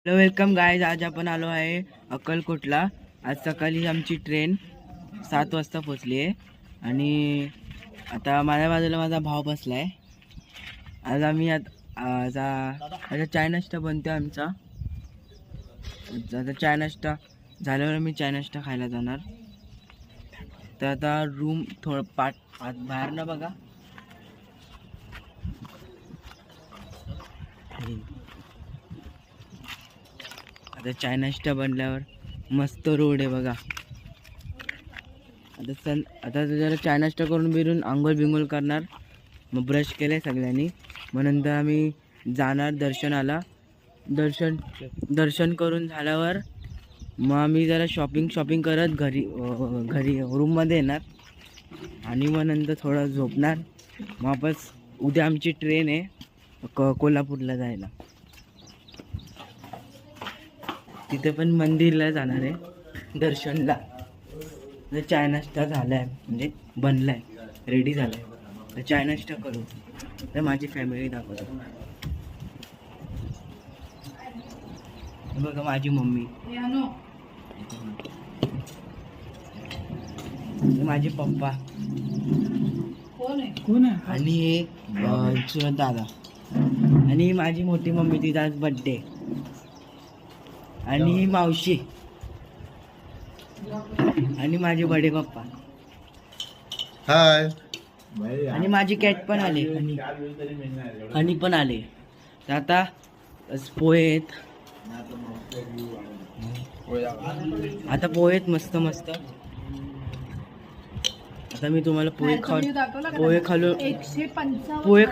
Hello welcome guys. आज आपण आलो आहे अक्कलकोटला. आज सकाळी आमची ट्रेन 7 वाजता पोचली आहे आणि आता माझ्या बाजूला माझा भाव बसला आहे. आज आम्ही आता चाय नाश्ता बनतो आमचा. आता चाय नाश्ता झाल्यावर मी चाय नाश्ता खायला जाणार. तर आता रूम थोडं बाहेर ना बघा. आता चाय नाश्ता बनल्यावर मस्त रोड आहे बघा. आता जरा चाय नाश्ता करून बिरून आंघोळ बिंघोळ करणार. मग ब्रश केले सगळ्यांनी. मग नंतर आम्ही जाणार दर्शनाला. दर्शन करून झाल्यावर मग आम्ही जरा शॉपिंग करत घरी रूममध्ये येणार आणि मग नंतर थोडं झोपणार. मग वापस उद्या आमची ट्रेन आहे कोल्हापूरला जायला. तिथे पण मंदिरला जाणार आहे दर्शनला. चाय नाश्ता झालाय म्हणजे बनलाय, रेडी झालाय. तर चाय नाश्ता करू. तर माझी फॅमिली दाखवतो. बघा माझी मम्मी, माझे पप्पा कोण आहे आणि चुलत दादा आणि माझी मोठी मम्मी, तिचा आज बर्थडे. आणि मावशी आणि माझे बडे पप्पा. हाय. आणि माझी कॅट पण आले आणि पण आले. तर आता पोहेत मस्त मस्त. आता मी तुम्हाला पोहे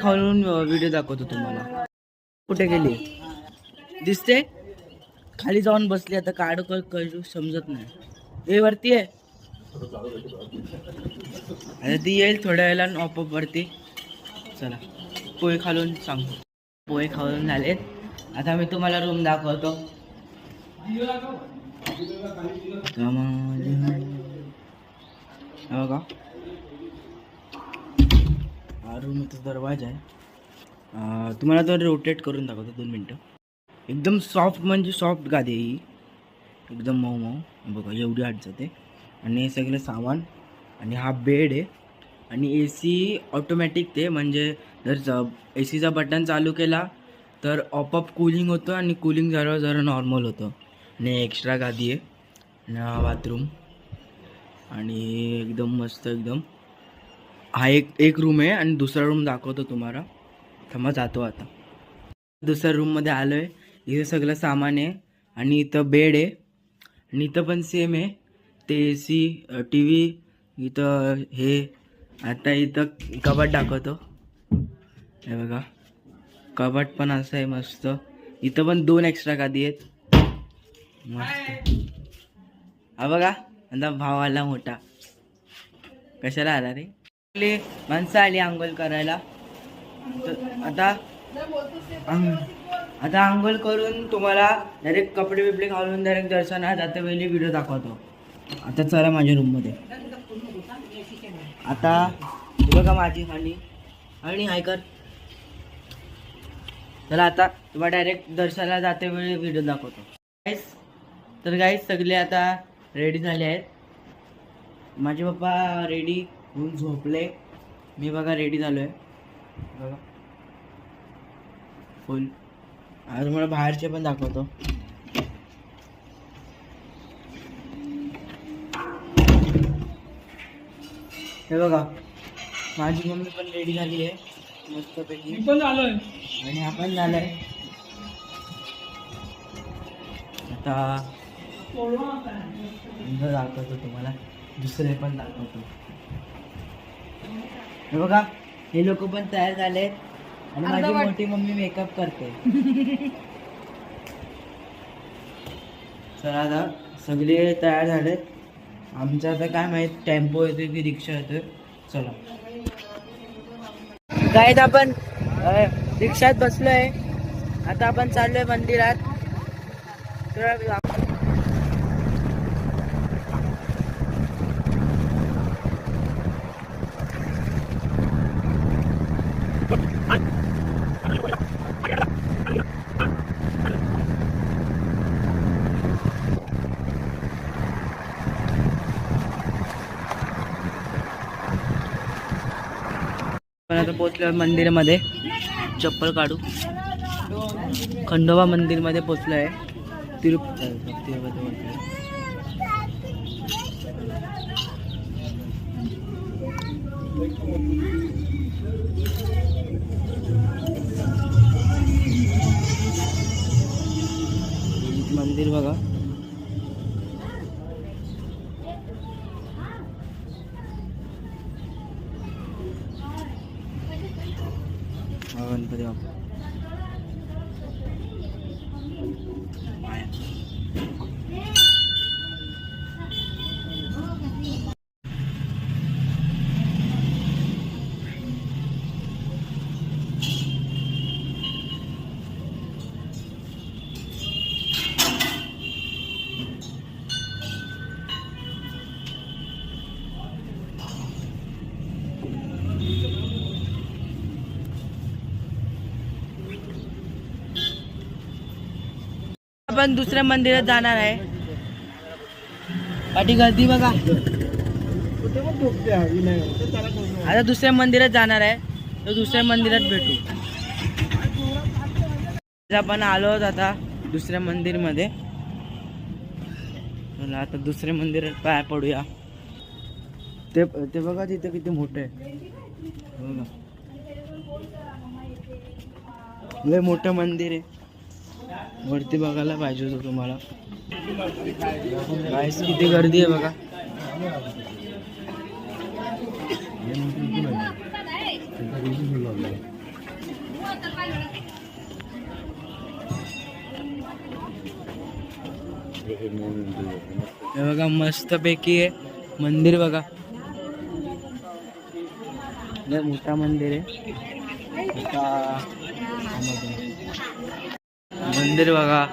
खालून व्हिडिओ दाखवतो तुम्हाला. कुठे गेली दिसते? खाली जाऊन बसली. आता करू समजत नाही. हे वरती आहे. आता ती येईल थोड्या वेळेला ऑपअप वरती. चला पोहे खालून सांगतो. पोहे खालून झालेत. आता मी तुम्हाला रूम दाखवतो. बघा हा रूमचा दरवाजा आहे. तुम्हाला तो रोटेट करून दाखवतो 2 मिनटं. एकदम सॉफ्ट म्हणजे सॉफ्ट गादी आहे ही. एकदम मऊ मऊ. बघा एवढी आत जाते. आणि हे सगळं सामान. आणि हा बेड आहे. आणि AC ऑटोमॅटिक. ते म्हणजे जर ACचा बटन चालू केला तर ऑपअप कूलिंग होतं आणि कूलिंग झाल्यावर जरा नॉर्मल होतं. आणि एक्स्ट्रा गादी आहे. आणि हा बाथरूम. आणि एकदम मस्त एकदम. हा एक रूम आहे. आणि दुसरा रूम दाखवतो तुम्हाला. थांबा जातो आता. दुसऱ्या रूममध्ये आलो आहे. इथं सगळं सामान आहे. आणि इथं बेड आहे. आणि इथं पण सेम आहे. ते AC TV इथं हे. आता इथं कपाट दाखवतो. हे बघा कपाट पण असं आहे मस्त. इथं पण 2 एक्स्ट्रा गादी आहेत मस्त. हा बघा आता भाव आला मोठा. कशाला आला रे? माणसं आली आंघोळ करायला. आता आंघोळ करून तुम्हाला डायरेक्ट कपडे बिपडे घालून डायरेक्ट दर्शनात जाते वेळी व्हिडिओ दाखवतो. आता चला माझ्या रूममध्ये. आता बघा माझी आणि हाय कर. चला आता तुम्हाला डायरेक्ट दर्शनाला जाते वेळी व्हिडिओ दाखवतो. गाईस सगळे आता रेडी झाले आहेत. माझे पप्पा रेडी होऊन झोपले. मी बघा रेडी झालो आहे बघा फुल. आज मला बाहेरचे पण दाखवतो. हे बघा माझी मम्मी पण रेडी झाली आहे मस्तपैकी. मी पण झालोय आणि हा पण झालाय. आता दाखवतो तुम्हाला. दुसरे पण दाखवतो. हे बघा हे लोक पण तयार झाले. आणि माझी मोठी मम्मी मेकअप करते. चला आता सगळे तयार झालेत. आमचं आता काय माहित टेम्पो येतोय की रिक्षा येतोय. चला काय आपण रिक्षात बसलोय. आता आपण चाललोय मंदिरात. पण आता पोचलो मंदिरामध्ये, चप्पल काढू. खंडोबा मंदिरमध्ये पोचलो आहे. मंदिर बघा. गणपती बाप्पा. आपण दुसऱ्या मंदिरात जाणार आहे. पाठी गर्दी बघा. आता दुसऱ्या मंदिरात जाणार आहे, तर दुसऱ्या मंदिरात भेटू. आपण आलो आहोत आता दुसऱ्या मंदिरमध्ये. चला आता दुसऱ्या मंदिरात पाय पडूया. ते बघा तिथं किती मोठं आहे बघा. लय मोठं मंदिर आहे. वरती बघायला पाहिजे होतं तुम्हाला. गाइस किती गर्दी आहे बघा. हे बघा मस्त पैकी आहे मंदिर बघा. लय मोठा मंदिर आहे. मंदिर बघा.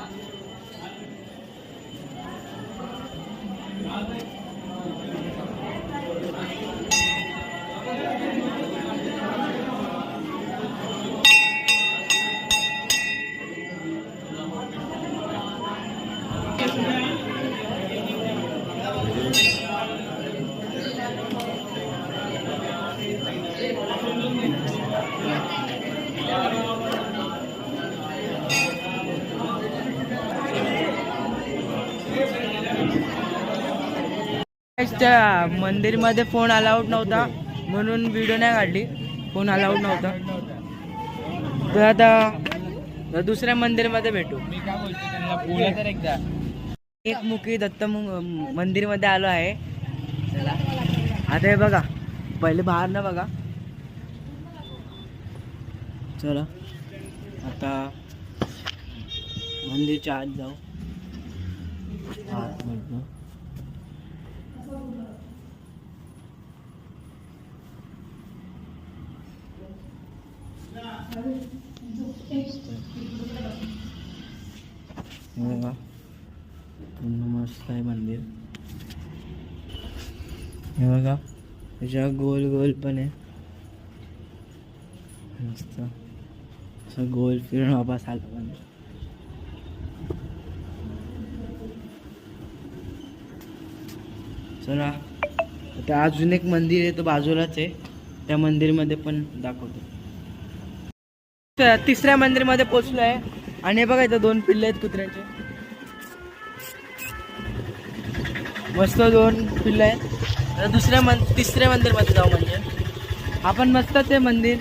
त्या मंदिरमध्ये फोन अलाउड नव्हता म्हणून व्हिडिओ नाही काढली. फोन अलाउड नव्हता. तर आता दुसऱ्या मंदिरमध्ये भेटू. मी काय बोलतो त्यांना बोला तर एकदा. एकमुखी दत्त मंदिरमध्ये आलो आहे. चला आता हे बघा, पहिले बाहेर ना बघा. चला आता मंदिरच्या आत जाऊ. आत म्हटलं मस्त आहे मंदिर. हे बघा त्याच्या गोल गोल पण आहे मस्त. असं गोल फिरून वापस आला पण. चला आता अजून एक मंदिर आहे, तो बाजूलाच आहे. त्या मंदिरमध्ये पण दाखवतो. तिसऱ्या मंदिरमध्ये पोचलो आहे. आणि हे बघा इथं 2 पिल्ले आहेत कुत्र्याचे. मस्त 2 पिल्ले आहेत. तिसऱ्या मंदिरमध्ये जाऊ. म्हणजे आपण मस्त ते मंदिर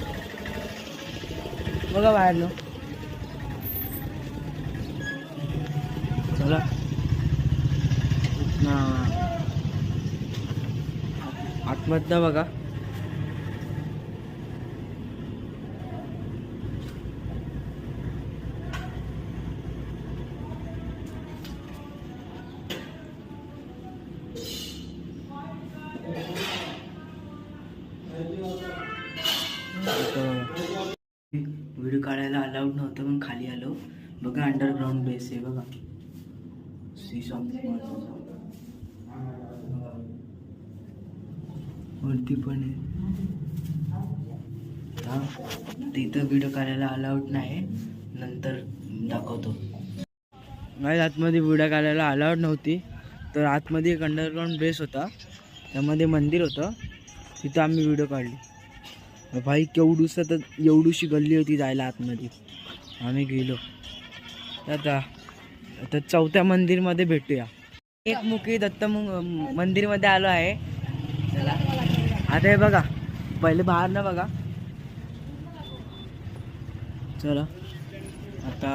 बघा बाहेरनं. चला आतमधनं बघा. व्हिडिओ काढायला अलाउड नव्हतं पण खाली आलो. बघा अंडरग्राउंड बेस आहे बघा. वरती पण आहे. तिथं व्हिडिओ काढायला अलाउड नाही, नंतर दाखवतो. नाही आतमध्ये व्हिडिओ काढायला अलाउड नव्हती. तर आतमध्ये एक अंडरग्राउंड बेस होता, त्यामध्ये मंदिर होतं. तिथं आम्ही व्हिडिओ काढली. भाई केवढूस तर एवढूशी गल्ली होती जायला आतमध्ये. आम्ही गेलो. आता आता चौथ्या मंदिरमध्ये भेटूया. एकमुखी दत्त मंदिरमध्ये आलो आहे. चला आता हे बघा, पहिले बाहेर ना बघा. चला आता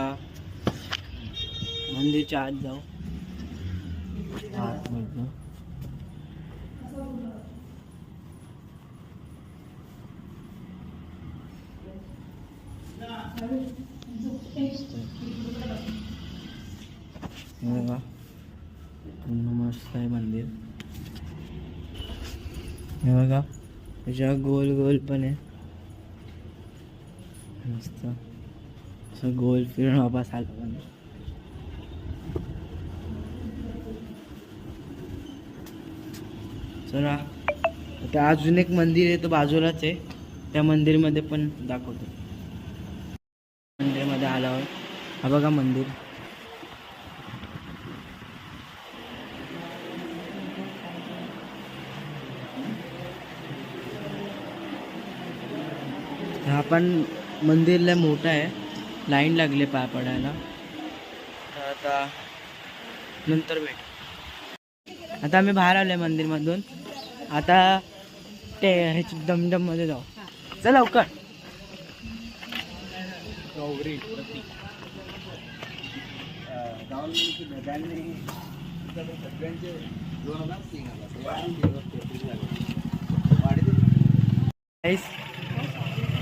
मंदिरच्या आत जाऊ. आतमधनं बघा, मस्त आहे मंदिर. हे बघा, त्याच्या गोल गोल पण आहे मस्त असं गोल फिरून वापस आलं पण. चला आता अजून एक मंदिर आहे, तो बाजूलाच आहे. त्या मंदिरमध्ये पण दाखवतो. मंदिरमध्ये आल्यावर हा बघा मंदिर. हा पण मंदिर लय मोठं आहे, लाईन लागले पाय पडायला. तर आता नंतर भेट. आता आम्ही बाहेर आलोय मंदिरमधून. आता ते ह्याची दमदम मध्ये जाऊ. चल लवकर.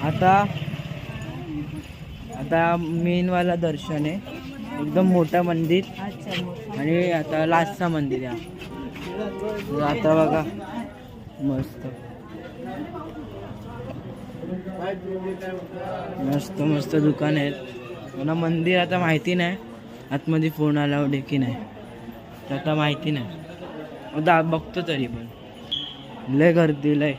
आता आता मेनवाला दर्शन आहे, एकदम मोठं मंदिर. आणि आता लास्टचा मंदिर आहे. आता बघा मस्त मस्त मस्त दुकान आहेत. मला मंदिर आता माहिती नाही, आतमध्ये फोन आला की नाही तर आता माहिती नाही. आता बघतो तरी पण लय गर्दी लय.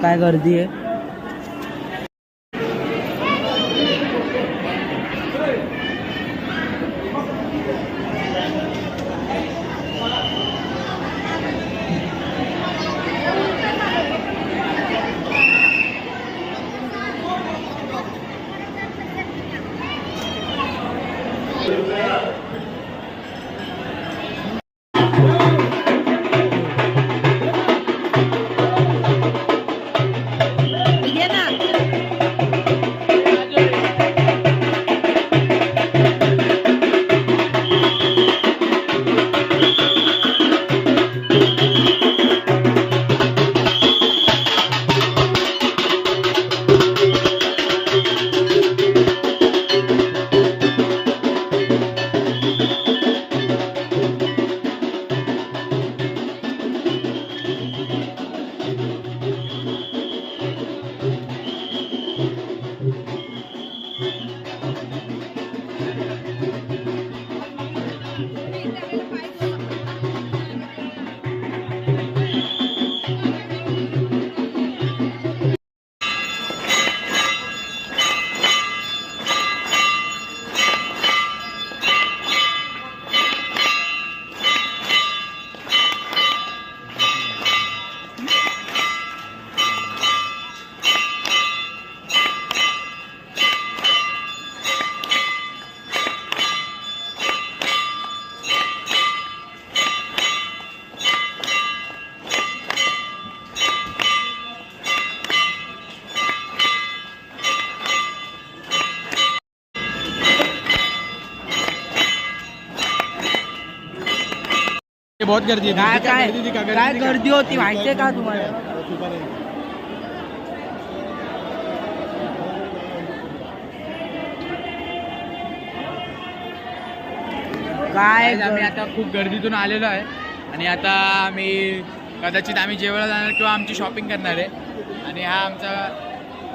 काय गर्दी आहे. बहुत गर्दी है. काय गर्दी होती माहितीये का तुम्हाला. काय आम्ही आता खूप गर्दीतून आलेलो आहे आणि आता कदाचित आम्ही जेवायला जाणार किंवा आमची शॉपिंग करणार आहे. आणि हा आमचा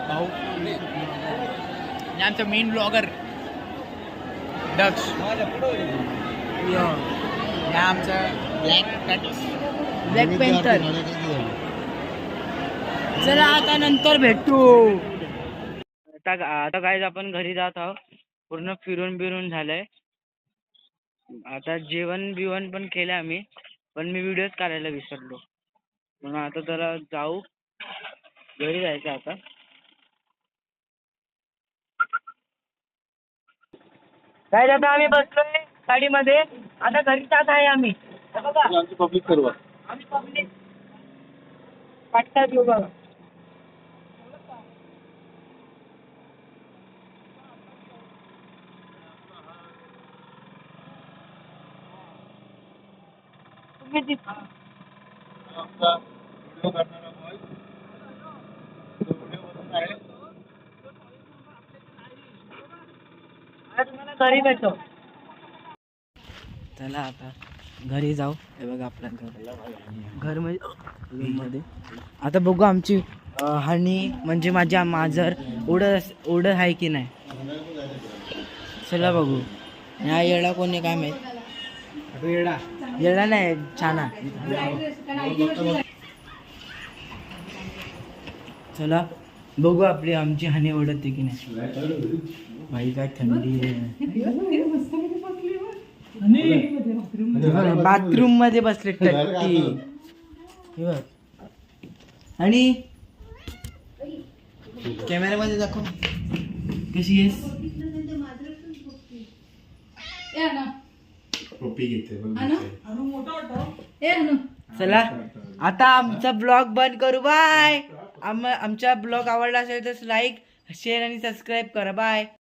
भाऊ आणि आमचा मेन ब्लॉगर दक्ष. हा आमचा ब्लॅक पेंटर. चला आता नंतर भेटू. आता काय आपण घरी जात आहोत. पूर्ण फिरून बिरून झालंय. आता जेवण बिवण पण केलं आम्ही, पण मी व्हिडिओच काढायला विसरलो. म्हणून आता जरा जाऊ, घरी जायचं आता. काय आता आम्ही बसलोय गाडीमध्ये, आता घरी जात आहे आम्ही. हे बघा पब्लिक करवा आम्ही पब्लिक पाठतात येऊ बघा. तुम्ही तिथं आमचा व्हिडिओ करणारा बॉय व्हिडिओ आहे. घरी भेटतो. चला आता घरी जाऊ. हे बघा आपल्या घर मध्ये आता बघू आमची हनी म्हणजे माझ्या मांजर ओढ आहे की नाही. चला बघू. हा येडा कोणी काय माहित. येडा नाही छाना. चला बघू आपली आमची हानी ओढते की नाही. भाई काय थंडी आहे. बाथरूम मध्ये बसले टट्टी. आणि कॅमेऱ्यामध्ये दाखव कशी आहेस. चला आता आमचा ब्लॉग बंद करू. बाय. आमचा ब्लॉग आवडला असेल तर लाईक शेअर आणि सबस्क्राईब करा. बाय.